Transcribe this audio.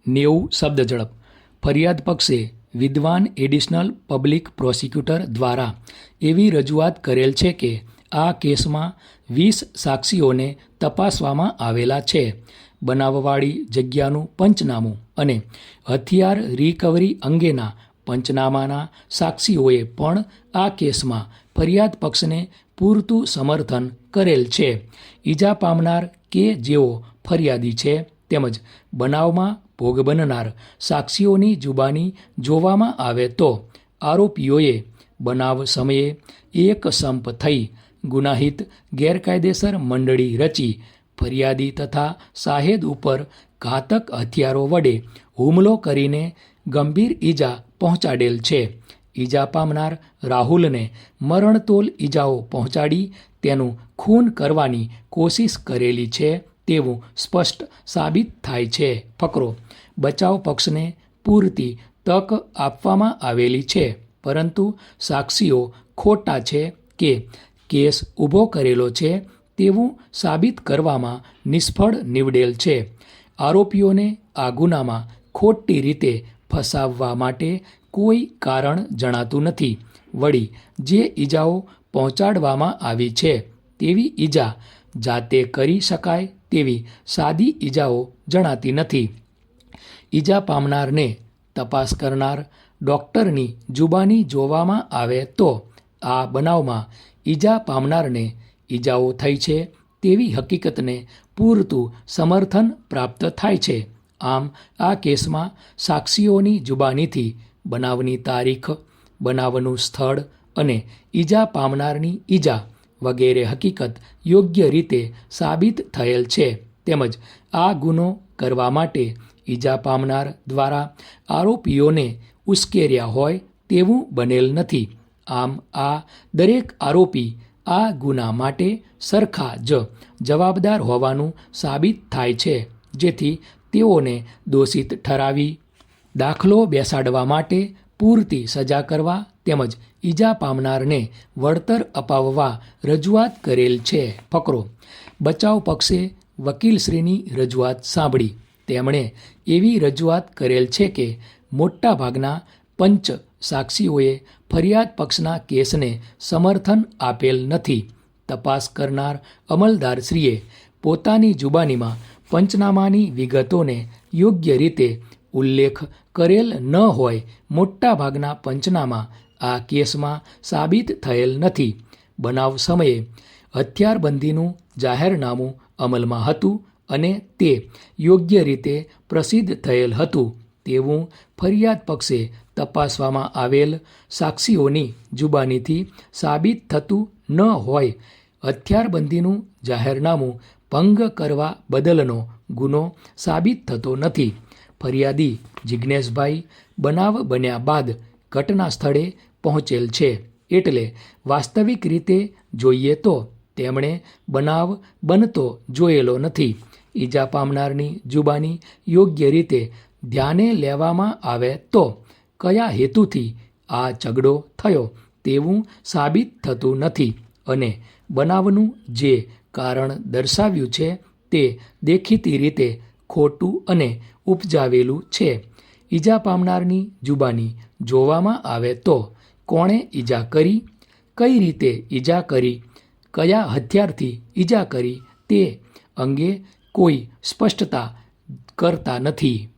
90 શબ્દ ઝડપ. ફરિયાદ પક્ષે વિદ્વાન એડિશનલ પબ્લિક પ્રોસિક્યુટર દ્વારા એવી રજૂઆત કરેલ છે કે આ કેસમાં 20 સાક્ષીઓને તપાસવામાં આવેલા છે. બનાવવાળી જગ્યાનું પંચનામું અને હથિયાર રિકવરી અંગેના પંચનામાના સાક્ષીઓએ પણ આ કેસમાં ફરિયાદ પક્ષને પૂરતું સમર્થન કરેલ છે. ઈજા પામનાર કે જેઓ ફરિયાદી છે તેમજ બનાવમાં ભોગ બનનાર સાક્ષીઓની જુબાની જોવામાં આવે તો આરોપીઓએ બનાવ સમયે એક સંપ થઈ ગુનાહિત ગેરકાયદેસર મંડળી રચી ફરિયાદી તથા શાહેદ ઉપર ઘાતક હથિયારો વડે હુમલો કરીને ગંભીર ઈજા પહોંચાડેલ છે. ઈજા પામનાર રાહુલને મરણતોલ ઈજાઓ પહોંચાડી તેનું ખૂન કરવાની કોશિશ કરેલી છે તેવું સ્પષ્ટ સાબિત થાય છે. ફકરો. બચાવ પક્ષને પૂરતી તક આપવામાં આવેલી છે પરંતુ સાક્ષીઓ ખોટા છે કે કેસ ઊભો કરેલો છે તેવું સાબિત કરવામાં નિષ્ફળ નીવડેલ છે. આરોપીઓને આ ગુનામાં ખોટી રીતે ફસાવવા માટે કોઈ કારણ જણાતું નથી. વળી જે ઈજાઓ પહોંચાડવામાં આવી છે તેવી ઈજા જાતે કરી શકાય તેવી સાદી ઈજાઓ જણાતી નથી. ઈજા પામનારને તપાસ કરનાર ડૉક્ટરની જુબાની જોવામાં આવે તો આ બનાવમાં ઈજા પામનારને ઈજાઓ થઈ છે તેવી હકીકતને પૂરતું સમર્થન પ્રાપ્ત થાય છે. આમ આ કેસમાં સાક્ષીઓની જુબાનીથી બનાવની તારીખ, બનાવનું સ્થળ અને ઈજા પામનારની ઈજા વગેરે હકીકત યોગ્ય રીતે સાબિત થયેલ છે. તેમજ આ ગુનો કરવા માટે ઈજા પામનાર દ્વારા આરોપીઓને ઉશ્કેર્યા હોય તેવું બનેલ નથી. આમ આ દરેક આરોપી આ ગુના માટે સરખા જ જવાબદાર હોવાનું સાબિત થાય છે, જેથી તેઓને દોષિત ઠરાવી દાખલો બેસાડવા માટે પૂરતી સજા કરવા તેમજ ઈજા પામનારને વળતર અપાવવા રજૂઆત કરેલ છે. ફકરો. બચાવ પક્ષે વકીલશ્રીની રજૂઆત સાંભળી તેમણે એવી રજૂઆત કરેલ છે કે મોટાભાગના પંચ સાક્ષીઓએ ફરિયાદ પક્ષના કેસને સમર્થન આપેલ નથી. તપાસ કરનાર અમલદારશ્રીએ પોતાની જુબાનીમાં પંચનામાની વિગતોને યોગ્ય રીતે ઉલ્લેખ કરેલ ન હોય મોટાભાગના પંચનામા આ કેસમાં સાબિત થયેલ નથી. બનાવ સમયે હથિયારબંધીનું જાહેરનામું અમલમાં હતું અને તે યોગ્ય રીતે પ્રસિદ્ધ થયેલ હતું તેવું ફરિયાદ પક્ષે તપાસવામાં આવેલ સાક્ષીઓની જુબાનીથી સાબિત થતું ન હોય. હથિયારબંધીનું જાહેરનામું ભંગ કરવા બદલનો ગુનો સાબિત થતો નથી. ફરિયાદી જિજ્ઞેશભાઈ બનાવ બન્યા બાદ ઘટના સ્થળે પહોંચેલ છે એટલે વાસ્તવિક રીતે જોઈએ તો તેમણે બનાવ બનતો જોયેલો નથી. ઈજા પામનારની જુબાની યોગ્ય રીતે ધ્યાને લેવામાં આવે તો કયા હેતુથી આ ઝઘડો થયો તેવું સાબિત થતું નથી અને બનાવનું જે કારણ દર્શાવ્યું છે તે દેખીતી રીતે ખોટું અને ઉપજાવેલું છે. ઈજા પામનારની જુબાની જોવામાં આવે તો કોણે ઈજા કરી, કઈ રીતે ઈજા કરી, કયા હથિયારથી ઈજા કરી તે અંગે કોઈ સ્પષ્ટતા કરતા નથી.